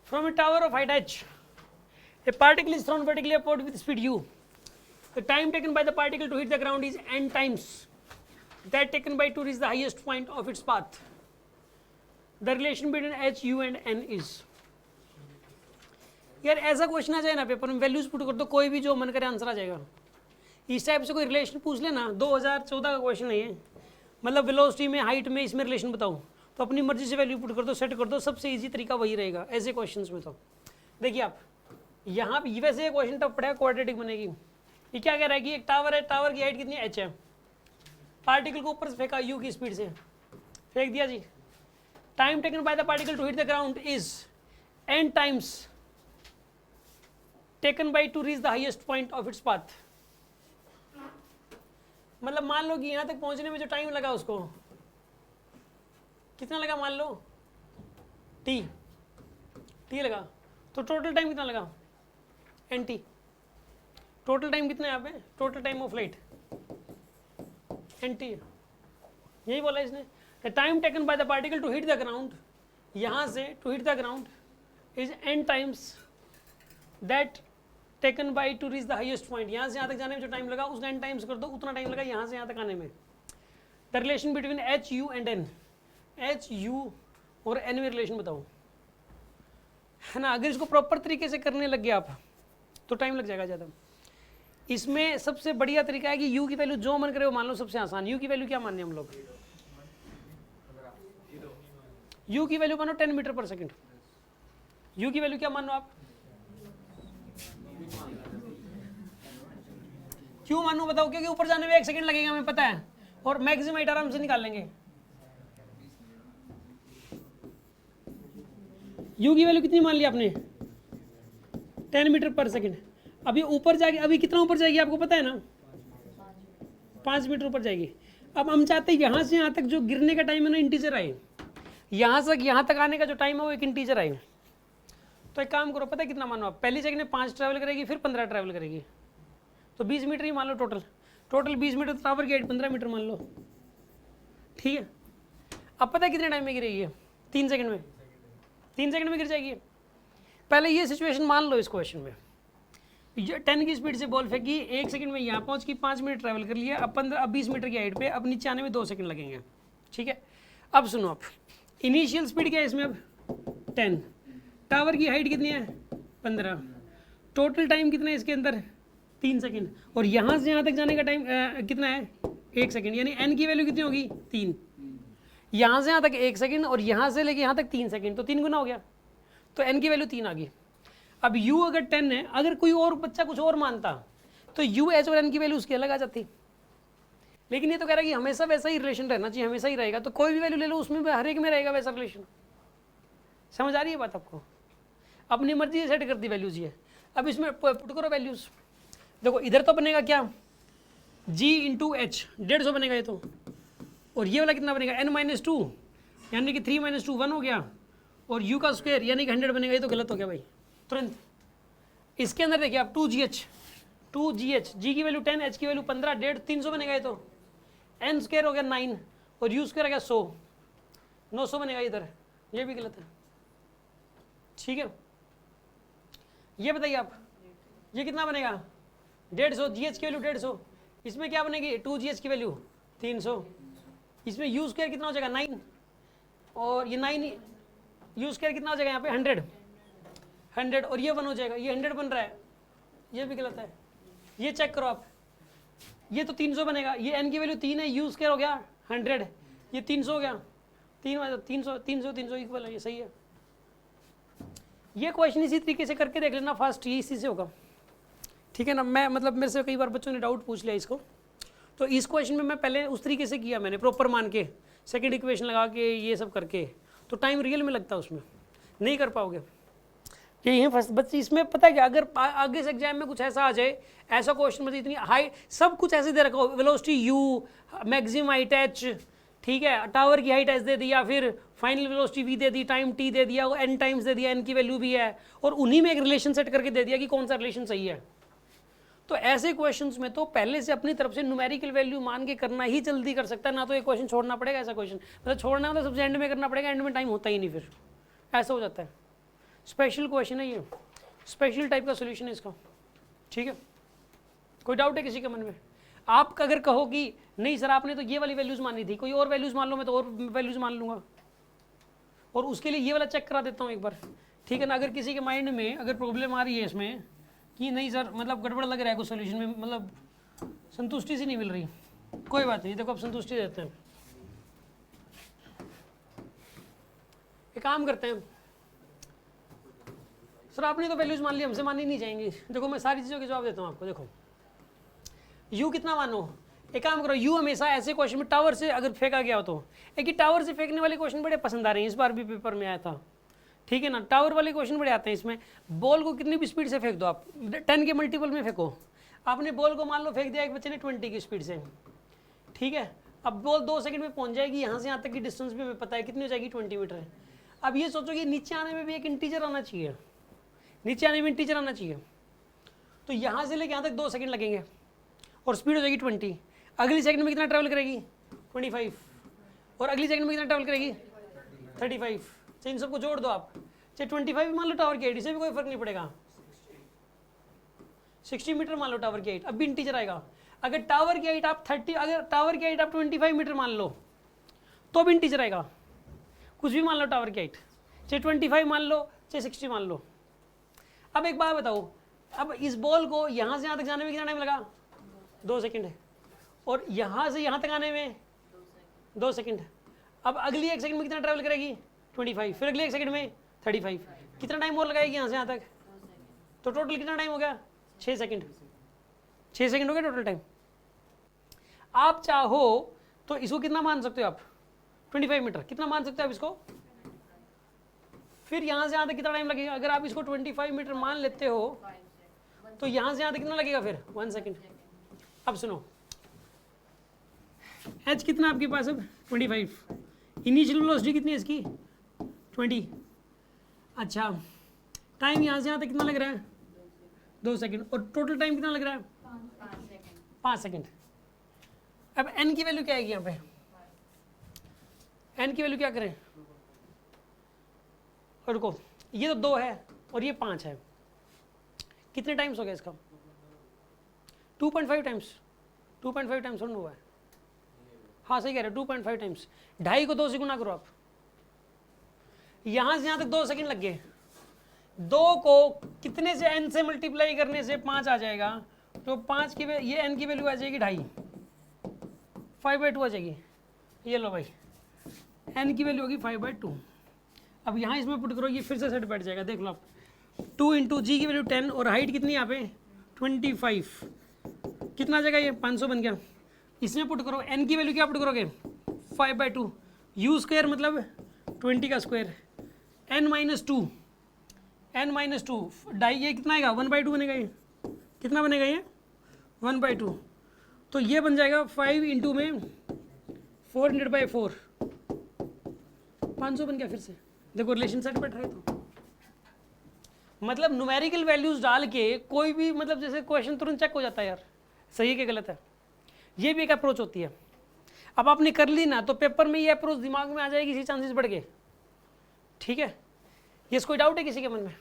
From a tower of height h, a particle is thrown vertically upward with speed u. The time taken by the particle to hit the ground is n times that taken by to reach the highest point of its path. The relation between h, u and n is. यार ऐसा question आ जाए ना paper में, values put कर दो, कोई भी जो मन करे आंसर आ जाएगा. इस टाइप से कोई रिलेशन पूछ लेना, 2014 का क्वेश्चन है ये, मतलब वेलोसिटी में, हाइट में, इसमें रिलेशन बताओ, तो अपनी मर्जी से वैल्यू पुट कर दो, सेट कर दो, सबसे इजी तरीका वही रहेगा ऐसे क्वेश्चंस में. तो देखिए आप यहाँ पे वैसे ये क्वेश्चन टफ पड़ेगा, क्वाड्रेटिक बनेगी. ये क्या कह रहा है कि एक टावर है, टावर की हाइट कितनी h है, पार्टिकल को ऊपर से फेंका u की स्पीड से, फेंक दिया जी. Time taken by the particle to hit the ground is n times taken by to reach the highest point of its path. मतलब मान लो कि यहाँ तक पहुँचने में जो टाइम लगा उसको कितना लगा, मान लो t लगा, तो टोटल टाइम कितना लगा nt. टोटल टाइम कितना है यहाँ पे, total time of flight nt, यही बोला इसने. The time taken by the particle to hit the ground, यहाँ से to hit the ground is n times that taken by to reach the highest point. यहाँ से यहाँ तक जाने में जो टाइम लगा उसका n टाइम्स कर दो, उतना टाइम लगा यहाँ से यहाँ तक आने में. The relation between h, u and n, h, u और n में रिलेशन बताओ, है ना. अगर इसको प्रॉपर तरीके से करने लग गए आप तो टाइम लग जाएगा ज़्यादा. इसमें सबसे बढ़िया तरीका है कि u की वैल्यू जो मन करे वो मान लो, सबसे आसान. u की वैल्यू क्या मानने हम लोग, u की वैल्यू मानो 10 मीटर पर सेकंड. u की वैल्यू क्या मानो आप, क्यों मानो बताओ, क्योंकि ऊपर जाने में 1 सेकंड लगेगा हमें पता है, और मैक्सिमम हाइट आराम से निकाल लेंगे. u की वैल्यू कितनी मान ली आपने, 10 मीटर पर सेकंड. अभी ऊपर जाएगी, अभी कितना ऊपर जाएगी आपको पता है ना, 5 मीटर ऊपर जाएगी. अब हम चाहते हैं यहाँ से यहाँ तक जो गिरने का टाइम है ना इंटीजर आए, यहाँ से यहाँ तक आने का जो टाइम है वो एक इंटीजर आए. तो एक काम करो, पता है कितना मानो आप, पहली सेकंड में 5 ट्रैवल करेगी, फिर 15 ट्रैवल करेगी, तो 20 मीटर ही मान लो टोटल 20 मीटर. टावर की हाइट 15 मीटर मान लो, ठीक है. अब पता है कितने टाइम में गिरेगी है, 3 सेकंड में, 3 सेकंड में गिर जाएगी. पहले ये सिचुएशन मान लो इस क्वेश्चन में, 10 की स्पीड से बॉल फेंकी, 1 सेकंड में यहाँ पहुँच की, 5 मिनट ट्रैवल कर लिया. अब 20 मीटर की हाइट पे, अब नीचे आने में 2 सेकंड लगेंगे, ठीक है. अब सुनो आप, इनिशियल स्पीड क्या है इसमें, अब 10, टावर की हाइट कितनी है 15, टोटल टाइम कितना है इसके अंदर 3 सेकंड, और यहाँ से यहाँ तक जाने का टाइम कितना है 1 सेकंड. यानी n की वैल्यू कितनी होगी 3, यहाँ से यहाँ तक 1 सेकंड और यहाँ से लेके यहाँ तक 3 सेकंड, तो 3 गुना हो गया, तो n की वैल्यू 3 आ गई. अब u अगर 10 है, अगर कोई और बच्चा कुछ और मानता तो u, h और n की वैल्यू उसकी अलग आ जाती. लेकिन ये तो कह रहा है कि हमेशा वैसा ही रिलेशन रहना चाहिए, हमेशा ही रहेगा, तो कोई भी वैल्यू ले लो उसमें हर एक में रहेगा वैसा रिलेशन. समझ आ रही है बात आपको, अपनी मर्जी से सेट कर दी वैल्यूज ये. अब इसमें पुट करो वैल्यूज, देखो इधर तो बनेगा क्या g इंटू एच, 150 बनेगा ये तो, और ये वाला कितना बनेगा n-2, यानी कि 3 - 2 1 हो गया, और u का स्क्वायर यानी कि 100 बनेगा. ये तो गलत हो गया भाई तुरंत. इसके अंदर देखिए आप 2gh, g की वैल्यू 10, h की वैल्यू 15, 150 300 बनेगा ये तो. n स्क्वायर हो गया 9 और u स्क्वायर हो गया 100, 900 बनेगा इधर, ये भी गलत है, ठीक है. ये बताइए आप, ये कितना बनेगा 150, gh की वैल्यू 150, इसमें क्या बनेगी 2gh की वैल्यू 300, इसमें u स्क्वायर कितना हो जाएगा 9, और ये 9 u स्क्वायर कितना हो जाएगा यहाँ पे 100, और ये 1 हो जाएगा, ये 100 बन रहा है, ये भी गलत है. ये चेक करो आप, ये तो 300 बनेगा, ये n की वैल्यू 3 है, u स्क्वायर हो गया 100, ये 300 हो गया, 300 इक्वल है, ये सही है. ये क्वेश्चन इसी तरीके से करके देख लेना फास्ट, ये इसी से होगा, ठीक है ना. मैं मतलब मेरे से कई बार बच्चों ने डाउट पूछ लिया इसको, तो इस क्वेश्चन में मैं पहले उस तरीके से किया मैंने, प्रॉपर मान के, सेकंड इक्वेशन लगा के ये सब करके, तो टाइम रियल में लगता है, उसमें नहीं कर पाओगे. यही है फर्स्ट बच्चे. इसमें पता है क्या, अगर आगे से एग्जाम में कुछ ऐसा आ जाए, ऐसा क्वेश्चन मतलब इतनी हाई सब कुछ ऐसे दे रखा हो, velocity u, maximum height h, ठीक है, टावर की हाइट h दे दी, या फिर फाइनल वेलोसिटी v दे दी, टाइम t दे दिया, n टाइम्स दे दिया, n की वैल्यू भी है, और उन्हीं में एक रिलेशन सेट करके दे दिया कि कौन सा रिलेशन सही है. तो ऐसे क्वेश्चंस में तो पहले से अपनी तरफ से न्यूमेरिकल वैल्यू मान के करना ही जल्दी कर सकता है, ना तो एक क्वेश्चन छोड़ना पड़ेगा. ऐसा क्वेश्चन मतलब छोड़ना मतलब सबसे एंड में करना पड़ेगा, एंड में टाइम होता ही नहीं, फिर ऐसा हो जाता है. स्पेशल क्वेश्चन है ये, स्पेशल टाइप का सोल्यूशन है इसका, ठीक है। कोई डाउट है किसी के मन में? आप अगर कहो कि नहीं सर आपने तो ये वाली वैल्यूज़ मानी थी, कोई और वैल्यूज़ मान लो, मैं तो और वैल्यूज़ मान लूँगा, और उसके लिए ये वाला चेक करा देता हूँ एक बार, ठीक है ना। अगर किसी के माइंड में अगर प्रॉब्लम आ रही है इसमें कि नहीं सर मतलब गड़बड़ लग रहा है कुछ सोल्यूशन में, मतलब संतुष्टि सी नहीं मिल रही, कोई बात नहीं, देखो अब संतुष्टि देते हैं। एक काम करते हैं, सर आपने तो वैल्यूज मान ली, हमसे मानी नहीं जाएंगी। देखो मैं सारी चीज़ों के जवाब देता हूँ आपको। देखो यू कितना मानो, एक काम करो, यू हमेशा ऐसे क्वेश्चन में टावर से अगर फेंका गया हो तो, एक टावर से फेंकने वाले क्वेश्चन बड़े पसंद आ रहे हैं, इस बार भी पेपर में आया था, ठीक है ना। टावर वाले क्वेश्चन बड़े आते हैं इसमें। बॉल को कितनी भी स्पीड से फेंक दो आप, 10 के मल्टीपल में फेंको। आपने बॉल को मान लो फेंक दिया एक बच्चे ने 20 की स्पीड से, ठीक है। अब बॉल 2 सेकंड में पहुंच जाएगी, यहाँ से यहाँ तक की डिस्टेंस भी हमें पता है कितनी हो जाएगी, 20 मीटर है। अब ये सोचो कि नीचे आने में भी एक इंटीजर आना चाहिए, नीचे आने में इंटीजर आना चाहिए, तो यहाँ से लेके यहाँ तक 2 सेकंड लगेंगे और स्पीड हो जाएगी 20। अगली सेकंड में कितना ट्रैवल करेगी, 25, और अगली सेकंड में कितना ट्रैवल करेगी, 35। तो इन सबको जोड़ दो आप, चाहे 25 मान लो टावर की हाइट, इससे भी कोई फर्क नहीं पड़ेगा। 60 मीटर मान लो टावर की हाइट, अब भी इंटीजर आएगा। अगर टावर की हाइट आप 30, अगर टावर की हाइट आप 25 मीटर मान लो तो भी इंटीजर आएगा। कुछ भी मान लो टावर की हाइट, चाहे 25 मान लो चाहे 60 मान लो। अब एक बात बताओ, अब इस बॉल को यहाँ से यहाँ तक जाने में कितना टाइम लगा, 2 सेकंड है, और यहाँ से यहाँ तक आने में 2 सेकंड। अब अगली 1 सेकंड में कितना ट्रैवल करेगी, 25, फिर अगले 1 सेकंड में 35, कितना टाइम और लगाएगी यहाँ से यहाँ तक, तो टोटल कितना टाइम हो गया, 6 सेकंड। 6 सेकंड हो गया टोटल टाइम। आप चाहो तो इसको कितना मान सकते हो आप, 25 मीटर कितना मान सकते हो आप इसको, फिर यहाँ से यहाँ तक कितना टाइम लगेगा। अगर आप इसको 25 मीटर मान लेते हो तो यहाँ से यहाँ तक कितना लगेगा, फिर 1 सेकंड। अब सुनो, एच कितना आपके पास अब 25, इनिशियल वेलोसिटी कितनी है इसकी 20। अच्छा, टाइम यहाँ से यहाँ तक कितना लग रहा है, 2 सेकंड, और टोटल टाइम कितना लग रहा है, 5 सेकंड। अब एन की वैल्यू क्या आएगी यहाँ पे, एन की वैल्यू क्या करें, और रुको, ये तो 2 है और ये 5 है, कितने टाइम्स हो गया इसका, 2.5 टाइम्स। 2.5 टाइम्स और हुआ है, हाँ सही कह रहे हो, 2.5 टाइम्स। 2.5 को 2 से गुना करो आप, यहाँ से यहाँ तक 2 सेकंड लग गए। 2 को कितने से n से मल्टीप्लाई करने से 5 आ जाएगा, तो 5 की ये n की वैल्यू आ जाएगी 2.5, 5/2 आ जाएगी। ये लो भाई, n की वैल्यू होगी 5/2। अब यहाँ इसमें पुट करो, ये फिर से सेट बैठ जाएगा, देख लो आप। 2 इंटू जी की वैल्यू 10 और हाइट कितनी यहाँ पे 25, कितना आ जाएगा ये 500 बन गया। इसमें पुट करो, n की वैल्यू क्या पुट करोगे 5/2, u स्क्वायर मतलब 20 का स्क्वायर, n माइनस टू, डाई ये कितना आएगा 1/2 बनेगा, ये कितना बनेगा ये 1/2। तो ये बन जाएगा 5 इंटू में 400/4, 500 बन गया। फिर से देखो रिलेशन सेट बैठ रहा है। तो मतलब न्यूमेरिकल वैल्यूज डाल के कोई भी मतलब जैसे क्वेश्चन तुरंत चेक हो जाता है यार, सही है कि गलत है। ये भी एक अप्रोच होती है। अब आपने कर ली ना तो पेपर में ये अप्रोच दिमाग में आ जाएगी, इसी चांसेस बढ़ गए, ठीक है। ये कोई डाउट है किसी के मन में?